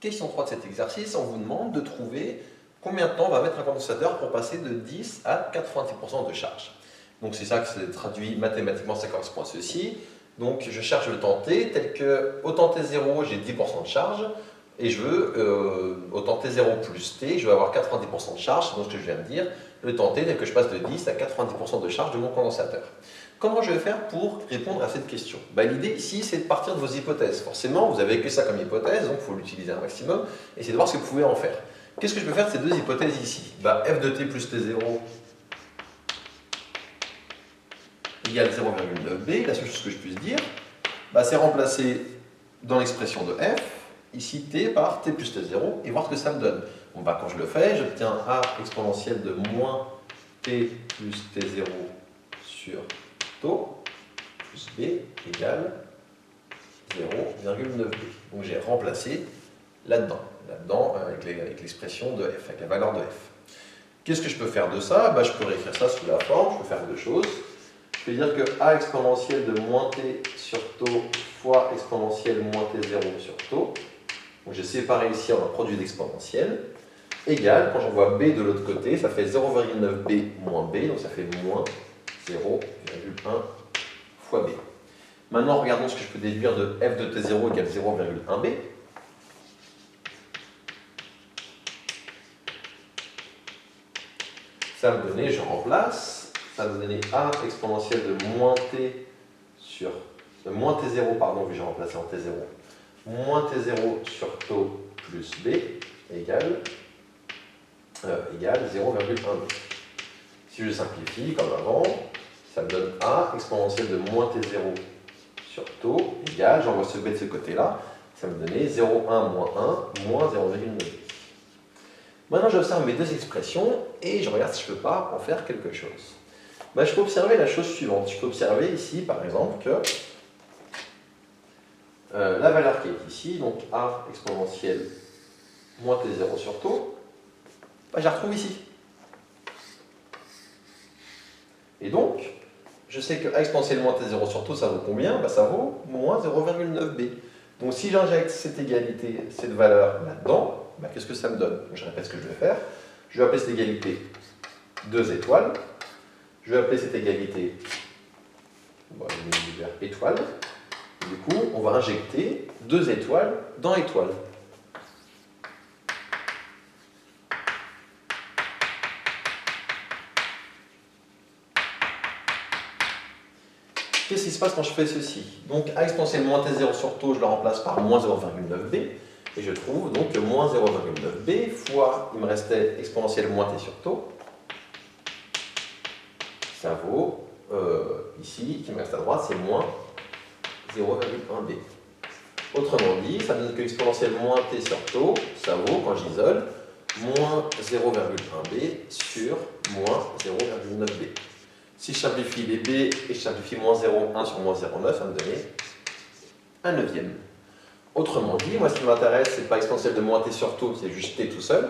Question 3 de cet exercice, on vous demande de trouver combien de temps va mettre un condensateur pour passer de 10 à 90% de charge. Donc c'est ça que c'est traduit mathématiquement, ça correspond à ceci. Donc je cherche le temps t, tel que au temps t0 j'ai 10% de charge, et je veux au temps t0 plus t, je veux avoir 90% de charge, donc ce que je viens de dire, le temps t tel que je passe de 10 à 90% de charge de mon condensateur. Comment je vais faire pour répondre à cette question? L'idée ici, c'est de partir de vos hypothèses. Forcément, vous n'avez que ça comme hypothèse, donc il faut l'utiliser un maximum, et c'est de voir ce que vous pouvez en faire. Qu'est-ce que je peux faire de ces deux hypothèses ici? F de t plus t0 égale 0,9b. La seule chose que je puisse dire, c'est remplacer dans l'expression de f, ici t par t plus t0, et voir ce que ça me donne. Quand je le fais, j'obtiens a exponentielle de moins t plus t0 sur taux plus b égale 0,9b. Donc j'ai remplacé là-dedans, avec l'expression de f, avec la valeur de f. Qu'est-ce que je peux faire de ça? Je peux réécrire ça sous la forme, je peux faire deux choses. Je peux dire que a exponentielle de moins t sur taux fois exponentielle moins t0 sur taux. Donc j'ai séparé ici en un produit d'exponentielle, égale, quand j'envoie b de l'autre côté, ça fait 0,9b moins b, donc ça fait moins 0,1 fois b. Maintenant, regardons ce que je peux déduire de f de t0 égale 0,1b. Ça va me donner, je remplace, ça va me donner a exponentielle de moins t sur, moins t0, pardon, vu que j'ai remplacé en t0, moins t0 sur taux plus b égale 0,1b. Si je simplifie comme avant, ça me donne a exponentielle de moins t0 sur taux égale, j'envoie ce b de ce côté-là, ça me donnait 0,1 moins 1 moins 0,9b. Maintenant, j'observe mes deux expressions et je regarde si je ne peux pas en faire quelque chose. Je peux observer la chose suivante. Je peux observer ici, par exemple, que la valeur qui est ici, donc a exponentielle moins t0 sur taux, je la retrouve ici. Et donc, je sais que a exponentielle moins t0 sur taux, ça vaut combien? Ça vaut moins 0,9b. Donc si j'injecte cette égalité, cette valeur là-dedans, qu'est-ce que ça me donne? Je répète ce que je vais faire. Je vais appeler cette égalité 2 étoiles. Je vais appeler cette égalité étoile. Du coup, on va injecter 2 étoiles dans étoile. Qu'est-ce qui se passe quand je fais ceci? Donc, a exponentielle moins t0 sur taux, je le remplace par moins 0,9b. Et je trouve donc que moins 0,9b fois, il me restait exponentielle moins t sur taux, ça vaut, ici, qui me reste à droite, c'est moins 0,1b. Autrement dit, ça donne que exponentielle moins t sur taux, ça vaut, quand j'isole, moins 0,1b sur moins 0,9b. Si je simplifie les b et je simplifie moins 0,1 sur moins 0,9, ça me donnait 1/9. Autrement dit, moi ce qui m'intéresse, c'est pas exponentielle de moins t sur taux, c'est juste t tout seul.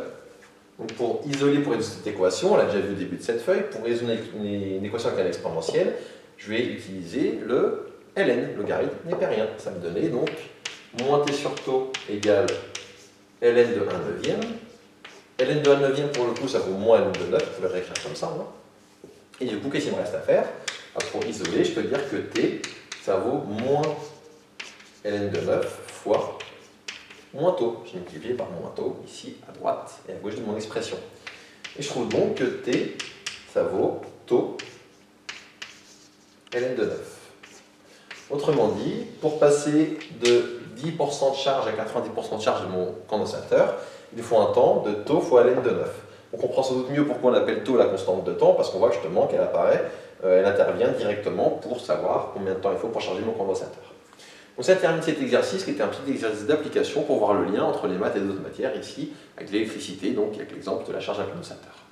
Donc pour résoudre cette équation, on l'a déjà vu au début de cette feuille, pour résoudre une équation avec un exponentielle, je vais utiliser le ln, logarithme népérien. Ça me donnait donc moins t sur taux égale ln de 1/9. Ln de 1/9 pour le coup, ça vaut moins ln de 9, je peux le réécrire comme ça. Et du coup, qu'est-ce qu'il me reste à faire? Pour isoler, je peux dire que t, ça vaut moins ln de 9 fois moins taux. J'ai multiplié par moins taux, ici à droite et à gauche de mon expression. Et je trouve donc que t, ça vaut taux ln de 9. Autrement dit, pour passer de 10% de charge à 90% de charge de mon condensateur, il faut un temps de taux fois ln de 9. On comprend sans doute mieux pourquoi on appelle taux la constante de temps, parce qu'on voit justement qu'elle apparaît, elle intervient directement pour savoir combien de temps il faut pour charger mon condensateur. Donc ça termine cet exercice qui était un petit exercice d'application pour voir le lien entre les maths et d'autres matières ici, avec l'électricité, donc avec l'exemple de la charge d'un condensateur.